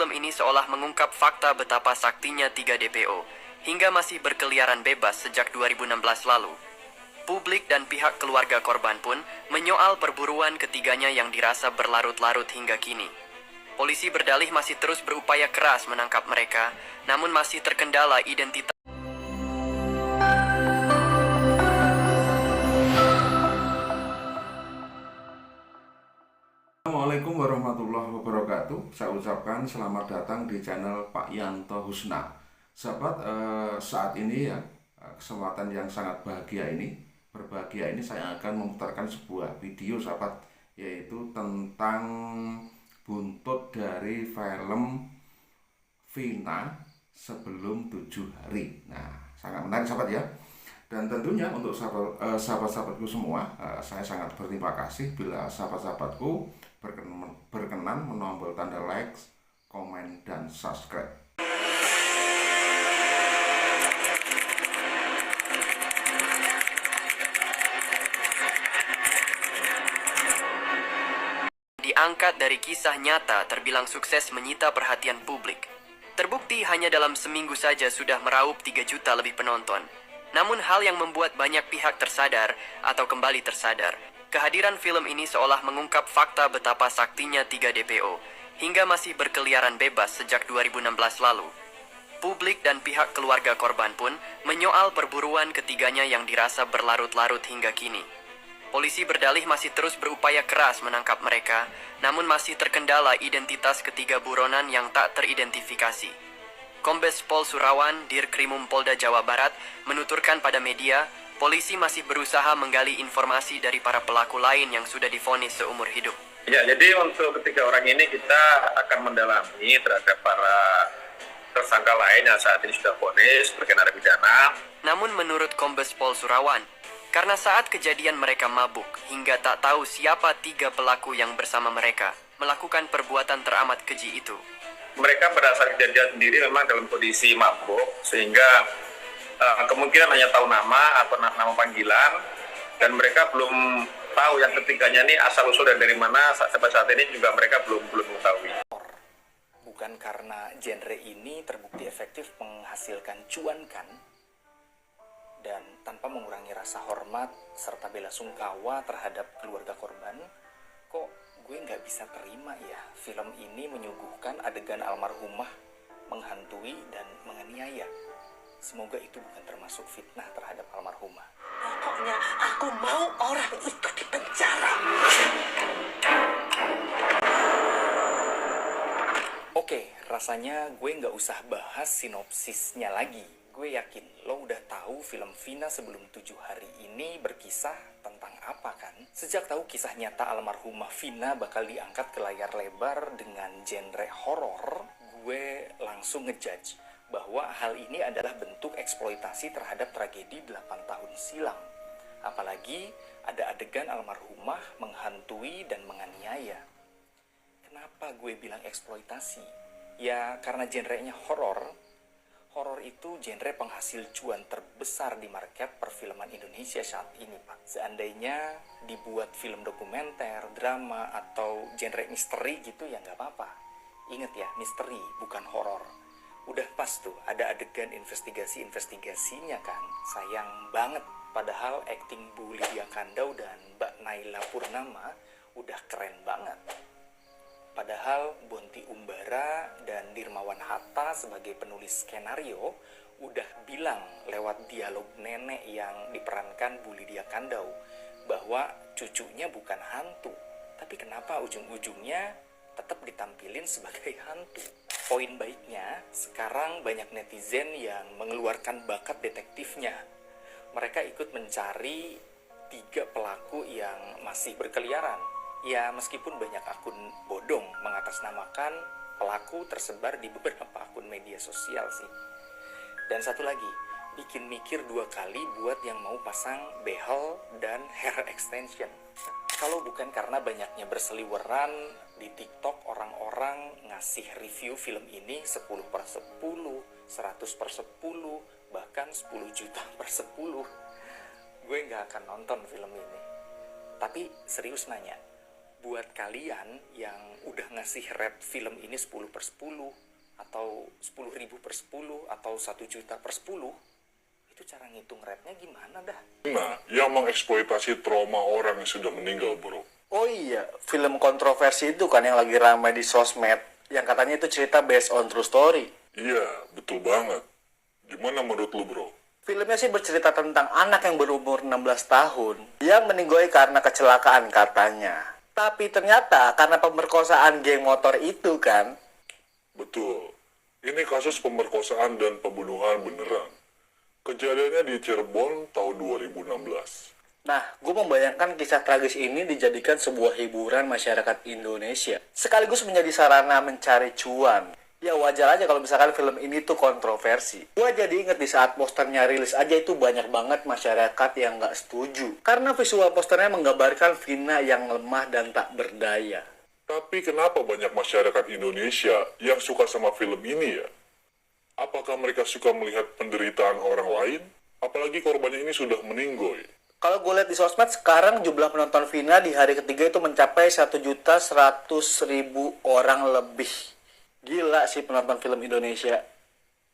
film ini seolah mengungkap fakta betapa saktinya 3 DPO, hingga masih berkeliaran bebas sejak 2016 lalu. Publik dan pihak keluarga korban pun menyoal perburuan ketiganya yang dirasa berlarut-larut hingga kini. Polisi berdalih masih terus berupaya keras menangkap mereka, namun masih terkendala identitas. Assalamualaikum warahmatullahi wabarakatuh. Saya ucapkan selamat datang di channel Pak Yanto Husna. Sahabat, saat ini ya, kesempatan yang sangat berbahagia ini saya akan memutarkan sebuah video sahabat, yaitu tentang buntut dari film Vina sebelum 7 hari. Nah, sangat menarik sahabat ya. Dan tentunya untuk sahabat-sahabatku semua, saya sangat berterima kasih bila sahabat-sahabatku berkenan menombol tanda like, komen, dan subscribe. Diangkat dari kisah nyata terbilang sukses menyita perhatian publik. Terbukti hanya dalam seminggu saja sudah meraup 3 juta lebih penonton. Namun hal yang membuat banyak pihak tersadar atau kembali tersadar, kehadiran film ini seolah mengungkap fakta betapa saktinya 3 DPO, hingga masih berkeliaran bebas sejak 2016 lalu. Publik dan pihak keluarga korban pun menyoal perburuan ketiganya yang dirasa berlarut-larut hingga kini. Polisi berdalih masih terus berupaya keras menangkap mereka, namun masih terkendala identitas ketiga buronan yang tak teridentifikasi. Kombes Pol Surawan, Dirkrimum Polda Jawa Barat, menuturkan pada media, polisi masih berusaha menggali informasi dari para pelaku lain yang sudah divonis seumur hidup. Ya, jadi untuk ketiga orang ini kita akan mendalami terhadap para tersangka lain yang saat ini sudah vonis sebagai narapidana. Namun menurut Kombes Pol Surawan, karena saat kejadian mereka mabuk hingga tak tahu siapa 3 pelaku yang bersama mereka melakukan perbuatan teramat keji itu. Mereka pada saat kejadian sendiri memang dalam kondisi mabuk, sehingga kemungkinan hanya tahu nama atau nama panggilan, dan mereka belum tahu yang ketiganya ini asal usul dan dari mana. Sampai saat ini juga mereka belum mengetahui. Bukan karena genre ini terbukti efektif menghasilkan cuan kan, dan tanpa mengurangi rasa hormat serta bela sungkawa terhadap keluarga korban, kok gue nggak bisa terima ya film ini menyuguhkan adegan almarhumah menghantui dan menganiaya. Semoga itu bukan termasuk fitnah terhadap almarhumah. Pokoknya aku mau orang itu di penjara. Oke, rasanya gue nggak usah bahas sinopsisnya lagi. Gue yakin lo udah tahu film Vina sebelum 7 hari ini berkisah tentang apa kan? Sejak tahu kisah nyata almarhumah Vina bakal diangkat ke layar lebar dengan genre horor, gue langsung ngejudge bahwa hal ini adalah bentuk eksploitasi terhadap tragedi 8 tahun silam. Apalagi ada adegan almarhumah menghantui dan menganiaya. Kenapa gue bilang eksploitasi? Ya karena genrenya horor. Horor itu genre penghasil cuan terbesar di market perfilman Indonesia saat ini, Pak. Seandainya dibuat film dokumenter, drama, atau genre misteri gitu ya nggak apa-apa. Ingat ya, misteri bukan horor. Udah pas tuh, ada adegan investigasi-investigasinya kan. Sayang banget, padahal akting Bu Lydia Kandau dan Mbak Naila Purnama udah keren banget. Padahal Bonti Umbara dan Dirmawan Hatta sebagai penulis skenario udah bilang lewat dialog nenek yang diperankan Bu Lydia Kandau bahwa cucunya bukan hantu, tapi kenapa ujung-ujungnya tetap ditampilin sebagai hantu. Poin baiknya, sekarang banyak netizen yang mengeluarkan bakat detektifnya. Mereka ikut mencari 3 pelaku yang masih berkeliaran. Ya, meskipun banyak akun bodong mengatasnamakan pelaku tersebar di beberapa akun media sosial sih. Dan satu lagi, bikin mikir 2 kali buat yang mau pasang behel dan hair extension. Kalau bukan karena banyaknya berseliweran di TikTok orang-orang ngasih review film ini 10/10, 100/10, bahkan 10 juta per 10, gue gak akan nonton film ini. Tapi serius nanya, Buat kalian yang udah ngasih rate film ini 10/10 atau 10.000/10 atau 1 juta/10, itu cara ngitung rate-nya gimana dah? Nah, yang mengeksploitasi trauma orang yang sudah meninggal, bro. Oh iya, film kontroversi itu kan yang lagi ramai di sosmed, yang katanya itu cerita based on true story. Iya, betul banget. Gimana menurut lu, bro? Filmnya sih bercerita tentang anak yang berumur 16 tahun yang meninggoy karena kecelakaan katanya. Tapi ternyata karena pemerkosaan geng motor itu kan. Betul. Ini kasus pemerkosaan dan pembunuhan beneran. Kejadiannya di Cirebon tahun 2016. Nah, gue membayangkan kisah tragis ini dijadikan sebuah hiburan masyarakat Indonesia. Sekaligus menjadi sarana mencari cuan. Ya wajar aja kalau misalkan film ini tuh kontroversi. Gue jadi inget di saat posternya rilis aja itu banyak banget masyarakat yang nggak setuju. Karena visual posternya menggambarkan Vina yang lemah dan tak berdaya. Tapi kenapa banyak masyarakat Indonesia yang suka sama film ini ya? Apakah mereka suka melihat penderitaan orang lain? Apalagi korbannya ini sudah meninggoy. Kalau gue lihat di sosmed sekarang jumlah penonton Vina di hari ketiga itu mencapai 1.100.000 orang lebih. Gila sih penonton film Indonesia.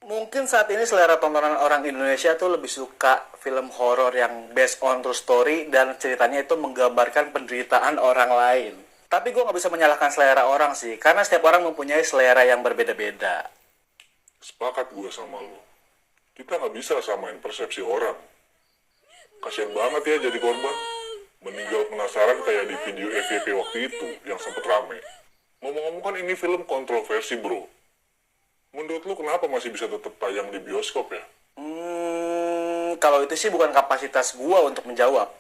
Mungkin saat ini selera tontonan orang Indonesia tuh lebih suka film horor yang based on true story dan ceritanya itu menggambarkan penderitaan orang lain. Tapi gue nggak bisa menyalahkan selera orang sih, karena setiap orang mempunyai selera yang berbeda-beda. Sepakat gue sama lo. Kita nggak bisa samain persepsi orang. Kasian banget ya jadi korban. Meninggal penasaran kayak di video FYP waktu itu yang sempet rame. Ngomong-ngomong kan ini film kontroversi, bro. Menurut lu kenapa masih bisa tetap tayang di bioskop ya? Kalau itu sih bukan kapasitas gue untuk menjawab.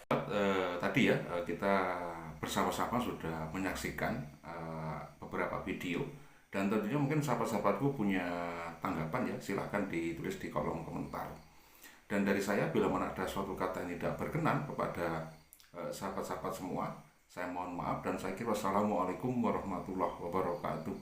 Tadi ya kita bersama-sama sudah menyaksikan beberapa video dan tentunya mungkin sahabat-sahabatku punya tanggapan ya, silahkan ditulis di kolom komentar. Dan dari saya bila mana ada suatu kata yang tidak berkenan kepada sahabat-sahabat semua, saya mohon maaf dan saya kira wassalamualaikum warahmatullahi wabarakatuh.